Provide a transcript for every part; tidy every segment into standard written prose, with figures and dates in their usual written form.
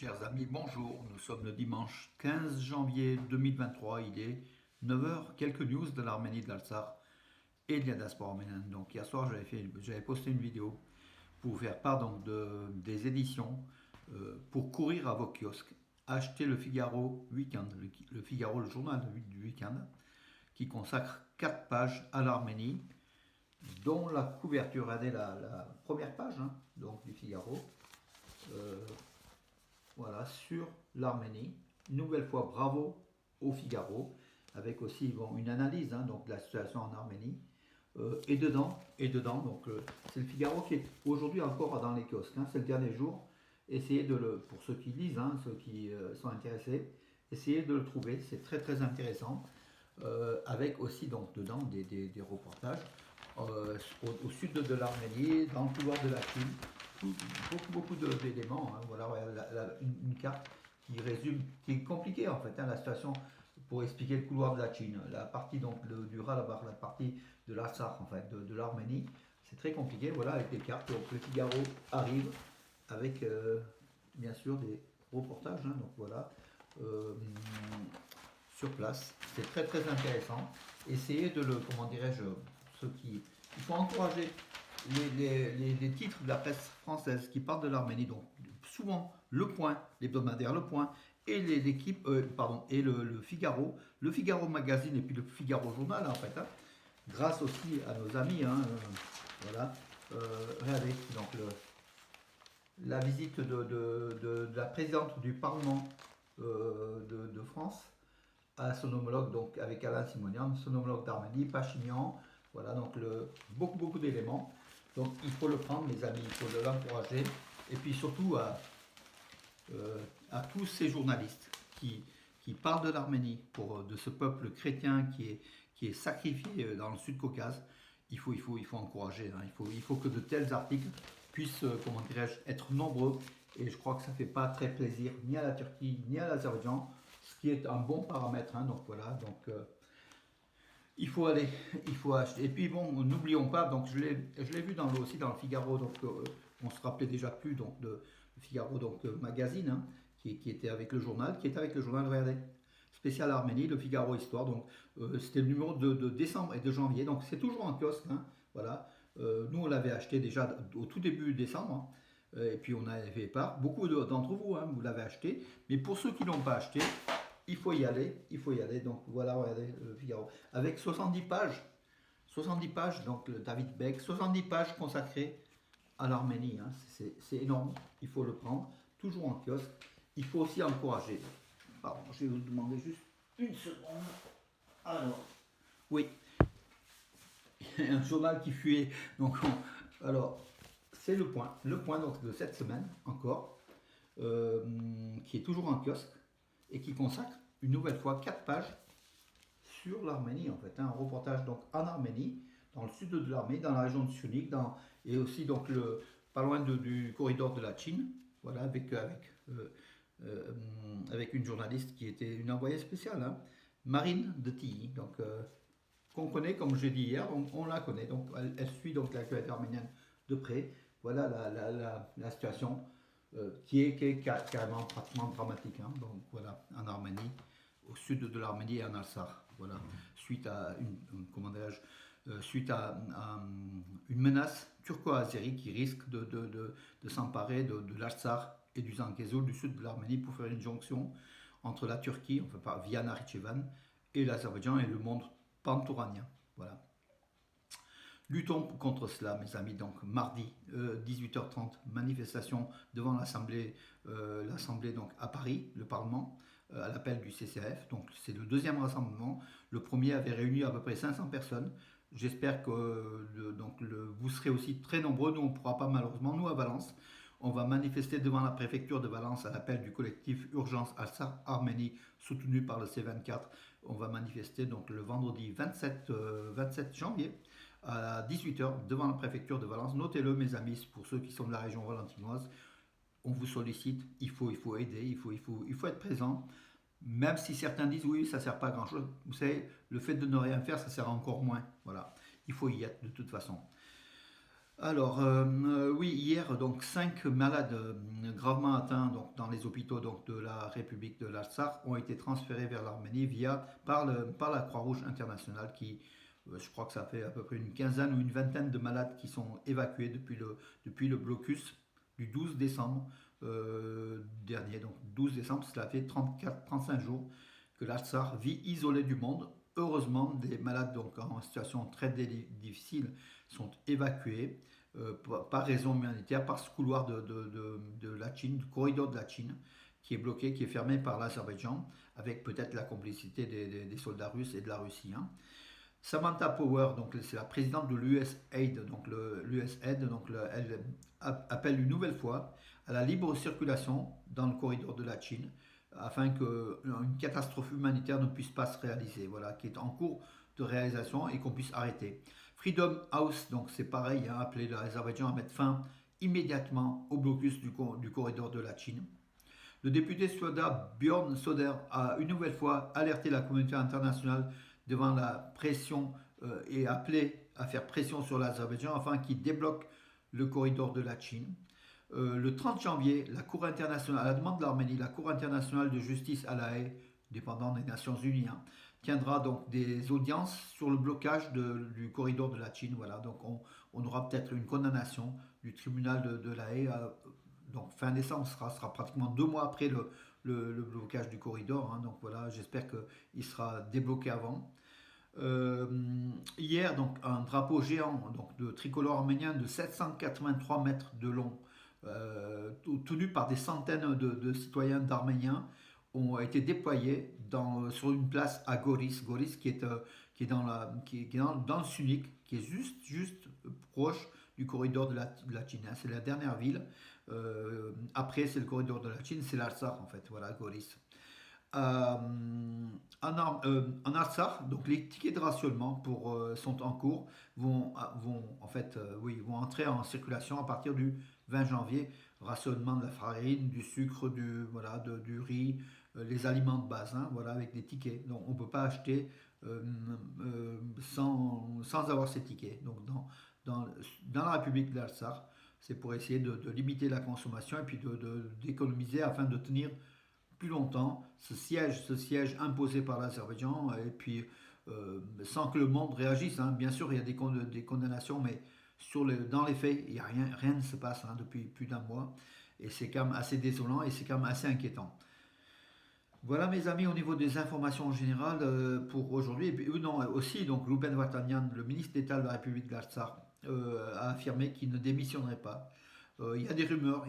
Chers amis, bonjour. Nous sommes le dimanche 15 janvier 2023. Il est 9 heures. Quelques news de l'Arménie, de l'Artsakh et de la diaspora arménienne. Donc hier soir, j'avais posté une vidéo pour vous faire part des éditions pour courir à vos kiosques. Achetez le Figaro Weekend, le Figaro, le journal du week-end, qui consacre 4 pages à l'Arménie, dont la couverture, regardez la première page donc du Figaro. Voilà, sur l'Arménie. Une nouvelle fois, bravo au Figaro, avec aussi une analyse donc, de la situation en Arménie. Et dedans, donc c'est le Figaro qui est aujourd'hui encore dans les kiosques. C'est le dernier jour. Essayez pour ceux qui lisent, ceux qui sont intéressés, essayez de le trouver. C'est très très intéressant. Avec aussi donc dedans des reportages au sud de l'Arménie, dans le couloir de la Chine, beaucoup d'éléments. Voilà, une carte qui résume, qui est compliquée en fait, la situation pour expliquer le couloir de la Chine, la partie donc du Ralabar, la partie de l'Artsakh en fait, de l'Arménie, c'est très compliqué. Voilà, avec des cartes. Donc le Figaro arrive avec bien sûr des reportages. Donc voilà. Sur place. C'est très très intéressant. Essayez de comment dirais-je, il faut encourager les titres de la presse française qui parlent de l'Arménie. Donc souvent Le Point, l'hebdomadaire Le Point et l'équipe, et le Figaro, le Figaro Magazine et puis le Figaro Journal en fait. Grâce aussi à nos amis, voilà. Regardez donc la visite de la présidente du Parlement de France à son homologue, donc avec Alain Simonian, son homologue d'Arménie, Pachinian. Voilà, donc beaucoup d'éléments. Donc il faut le prendre, les amis, il faut l'encourager. Et puis surtout à tous ces journalistes qui parlent de l'Arménie, de ce peuple chrétien qui est sacrifié dans le Sud-Caucase. Il faut encourager. Il faut que de tels articles puissent, comment dirais-je, être nombreux. Et je crois que ça ne fait pas très plaisir ni à la Turquie ni à l'Azerbaïdjan, ce qui est un bon paramètre. Donc voilà, donc il faut aller, il faut acheter. Et puis bon, n'oublions pas, donc je l'ai vu aussi dans le Figaro, donc on se rappelait déjà plus donc de le Figaro donc magazine, qui était avec le journal, regardez, spécial Arménie, le Figaro Histoire. Donc c'était le numéro de décembre et de janvier, donc c'est toujours en kiosque. Voilà. Nous on l'avait acheté déjà au tout début décembre. Et puis on avait pas. Beaucoup d'entre vous, vous l'avez acheté. Mais pour ceux qui ne l'ont pas acheté, il faut y aller. Donc voilà, regardez le Figaro. Avec 70 pages. 70 pages, donc le David Beck, 70 pages consacrées à l'Arménie. C'est énorme. Il faut le prendre. Toujours en kiosque. Il faut aussi encourager. Pardon, je vais vous demander juste une seconde. Alors, oui. Un journal qui fuit. Donc, alors, c'est le point donc, de cette semaine encore, qui est toujours en kiosque et qui consacre une nouvelle fois 4 pages sur l'Arménie en fait. Un reportage donc en Arménie, dans le sud de l'Arménie, dans la région de Syunik, et aussi donc pas loin du corridor de la Chine. Voilà, avec une journaliste qui était une envoyée spéciale, Marine de Tilly, donc qu'on connaît, comme j'ai dit hier, on la connaît, donc elle suit donc l'actualité arménienne de près. Voilà la situation qui est carrément pratiquement dramatique. Donc voilà, en Arménie, au sud de l'Arménie et en Artsakh. Voilà, suite à une menace turco-azérie qui risque de s'emparer de l'Artsakh et du Zangezur, du sud de l'Arménie, pour faire une jonction entre la Turquie, enfin via Nakhitchevan, et l'Azerbaïdjan et le monde pantouranien. Voilà. Luttons contre cela, mes amis. Donc, mardi, 18h30, manifestation devant l'Assemblée donc à Paris, le Parlement, à l'appel du CCF. Donc, c'est le deuxième rassemblement. Le premier avait réuni à peu près 500 personnes. J'espère que vous serez aussi très nombreux. Nous, on ne pourra pas malheureusement. Nous, à Valence, on va manifester devant la préfecture de Valence à l'appel du collectif Urgence Artsakh-Arménie, soutenu par le C24. On va manifester donc le vendredi 27 janvier à 18h devant la préfecture de Valence. Notez-le, mes amis, pour ceux qui sont de la région valentinoise. On vous sollicite, il faut aider, il faut être présent. Même si certains disent oui, ça ne sert pas à grand chose. Vous savez, le fait de ne rien faire, ça sert encore moins. Voilà, il faut y être de toute façon. Alors, oui, hier, donc 5 malades gravement atteints donc, dans les hôpitaux donc, de la République de l'Artsakh ont été transférés vers l'Arménie par la Croix-Rouge internationale je crois que ça fait à peu près une quinzaine ou une vingtaine de malades qui sont évacués depuis le blocus du 12 décembre dernier. Donc 12 décembre, cela fait 34-35 jours que l'Artsakh vit isolé du monde. Heureusement, des malades donc, en situation très difficile sont évacués par raison humanitaire par ce couloir de la Chine, du corridor de la Chine, qui est bloqué, qui est fermé par l'Azerbaïdjan, avec peut-être la complicité des soldats russes et de la Russie. Hein. Samantha Power, donc c'est la présidente de l'USAID, elle appelle une nouvelle fois à la libre circulation dans le corridor de la Chine afin qu'une catastrophe humanitaire ne puisse pas se réaliser, voilà, qui est en cours de réalisation et qu'on puisse arrêter. Freedom House, donc c'est pareil, a appelé l'Azerbaïdjan à mettre fin immédiatement au blocus du corridor de la Chine. Le député suédois Björn Söder a une nouvelle fois alerté la communauté internationale devant la pression et appelé à faire pression sur l'Azerbaïdjan afin qu'il débloque le corridor de la Chine. Le 30 janvier, la Cour internationale, à la demande de l'Arménie, la Cour internationale de justice à La Haye, dépendant des Nations Unies, hein, tiendra donc des audiences sur le blocage du corridor de la Chine. Voilà, donc on aura peut-être une condamnation du tribunal de La Haye. Donc fin décembre sera pratiquement 2 mois après le blocage du corridor. Hein, donc voilà, j'espère qu'il sera débloqué avant. Euh, Hier, donc, un drapeau géant donc, de tricolore arménien de 783 mètres de long, tenu par des centaines de citoyens d'Arméniens, ont été déployés sur une place à Goris. Goris qui est dans le Sunnik, qui est juste proche du corridor de la Chine. Hein. C'est la dernière ville. Après, c'est le corridor de la Chine, c'est l'Artsakh en fait. Voilà, Goris. Euh, en Artsakh, donc les tickets de rationnement sont en cours, vont entrer en circulation à partir du 20 janvier. Rationnement de la farine, du sucre, du riz, les aliments de base, hein, voilà, avec des tickets. Donc on ne peut pas acheter euh, sans avoir ces tickets. Donc dans, dans la République d'Artsakh, c'est pour essayer de limiter la consommation et puis d'économiser afin de tenir plus longtemps ce siège imposé par l'Azerbaïdjan et puis sans que le monde réagisse. Hein. Bien sûr, il y a des condamnations, mais dans les faits, il y a rien ne se passe hein, depuis plus d'un mois. Et c'est quand même assez désolant et c'est quand même assez inquiétant. Voilà mes amis au niveau des informations générales pour aujourd'hui. Et puis, non, aussi, donc Ruben Vartanian, le ministre d'État de la République d'Artsakh, a affirmé qu'il ne démissionnerait pas. Il y a des rumeurs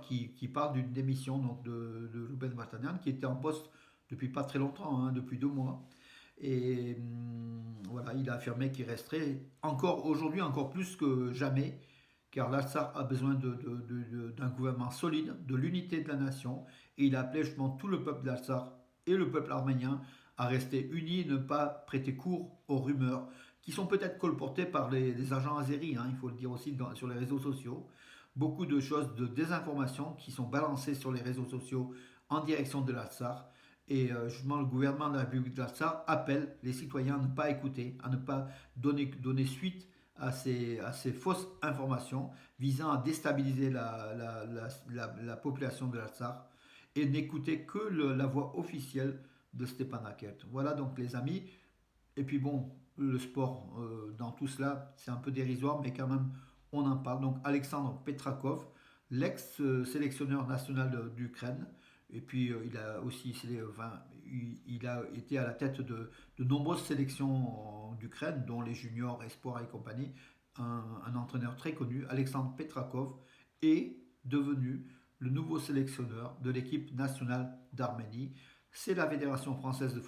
qui parlent d'une démission donc, de Ruben Vartanian, qui était en poste depuis pas très longtemps, hein, depuis 2 mois. Et voilà, il a affirmé qu'il resterait encore aujourd'hui, encore plus que jamais, car l'Artsakh a besoin d'un gouvernement solide, de l'unité de la nation, et il a appelé justement tout le peuple d'Artsakh et le peuple arménien à rester unis et ne pas prêter court aux rumeurs qui sont peut-être colportées par les agents azéris, hein, il faut le dire aussi sur les réseaux sociaux. Beaucoup de choses de désinformation qui sont balancées sur les réseaux sociaux en direction de l'Artsakh. Et justement, le gouvernement de la République de l'Artsakh appelle les citoyens à ne pas écouter, à ne pas donner suite à ces fausses informations visant à déstabiliser la population de l'Artsakh et n'écouter que la voix officielle de Stepanakert. Voilà donc les amis. Et puis bon, le sport dans tout cela, c'est un peu dérisoire, mais quand même, on en parle. Donc Alexandre Petrakov, l'ex-sélectionneur national d'Ukraine, et puis il a été à la tête de nombreuses sélections d'Ukraine, dont les juniors, espoirs et compagnie. Un entraîneur très connu, Alexandre Petrakov, est devenu le nouveau sélectionneur de l'équipe nationale d'Arménie. C'est la fédération française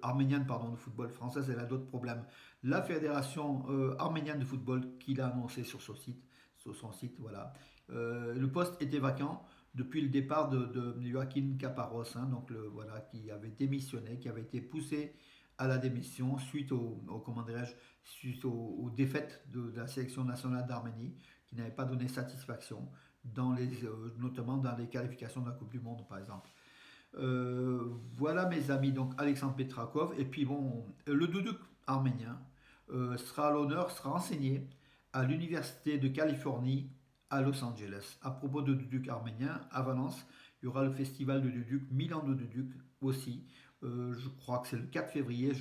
arménienne de football française, elle a d'autres problèmes. La fédération arménienne de football qui l'a annoncé sur son site, voilà. Le poste était vacant depuis le départ de Joaquin Caparros, hein, donc voilà, qui avait démissionné, qui avait été poussé à la démission suite aux défaites de la sélection nationale d'Arménie, qui n'avait pas donné satisfaction, notamment dans les qualifications de la Coupe du Monde, par exemple. Voilà mes amis, donc Alexandre Petrakov. Et puis bon, le doudouk arménien sera à l'honneur, sera enseigné à l'Université de Californie à Los Angeles. À propos de Duduk arménien, à Valence, il y aura le festival de Duduk, 1000 ans de Duduk aussi. Je crois que c'est le 4 février,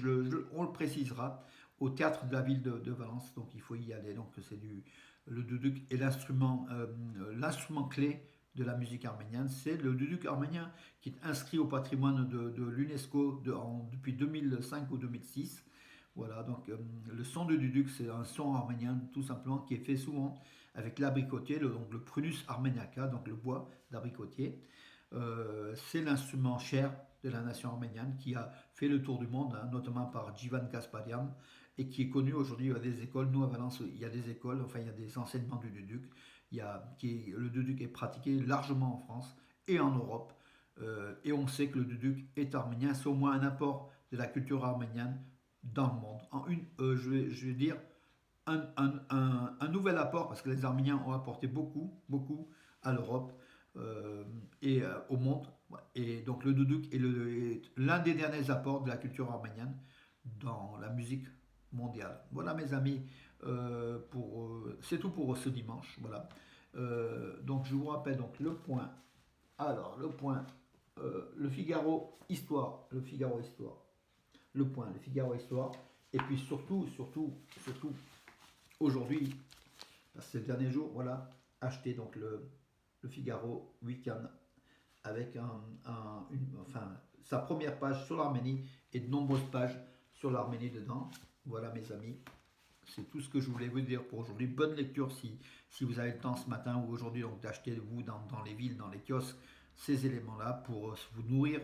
on le précisera, au théâtre de la ville de Valence, donc il faut y aller. Donc le duduk est l'instrument clé de la musique arménienne. C'est le duduk arménien qui est inscrit au patrimoine de l'UNESCO depuis 2005 ou 2006. Voilà, donc le son de duduk, c'est un son arménien tout simplement qui est fait souvent avec l'abricotier, donc le Prunus armeniaca, donc le bois d'abricotier. C'est l'instrument cher de la nation arménienne qui a fait le tour du monde, hein, notamment par Jivan Kasparian, et qui est connu aujourd'hui à des écoles. Nous, à Valence, il y a des écoles, enfin, il y a des enseignements du duduk. Le duduk est pratiqué largement en France et en Europe. Et on sait que le duduk est arménien. C'est au moins un apport de la culture arménienne dans le monde. Je vais dire un nouvel apport, parce que les Arméniens ont apporté beaucoup, beaucoup à l'Europe et au monde. Et donc le duduk est l'un des derniers apports de la culture arménienne dans la musique mondiale. Voilà mes amis, c'est tout pour ce dimanche. Voilà. Donc je vous rappelle donc le point. Alors le point, le Figaro Histoire, le Figaro Histoire, le point, le Figaro Histoire. Et puis surtout, aujourd'hui, ces derniers jours, voilà, acheter donc le Figaro Weekend avec enfin, sa première page sur l'Arménie et de nombreuses pages sur l'Arménie dedans. Voilà mes amis, c'est tout ce que je voulais vous dire pour aujourd'hui. Bonne lecture si vous avez le temps ce matin ou aujourd'hui, donc d'acheter vous dans les villes, dans les kiosques, ces éléments-là pour vous nourrir,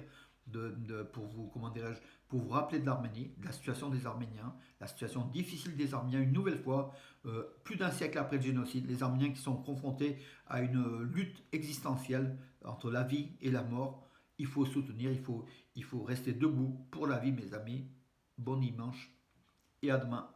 pour vous, comment dirais-je, pour vous rappeler de l'Arménie, de la situation des Arméniens, la situation difficile des Arméniens, une nouvelle fois, plus d'un siècle après le génocide, les Arméniens qui sont confrontés à une lutte existentielle entre la vie et la mort. Il faut soutenir, il faut rester debout pour la vie, mes amis. Bon dimanche et à demain.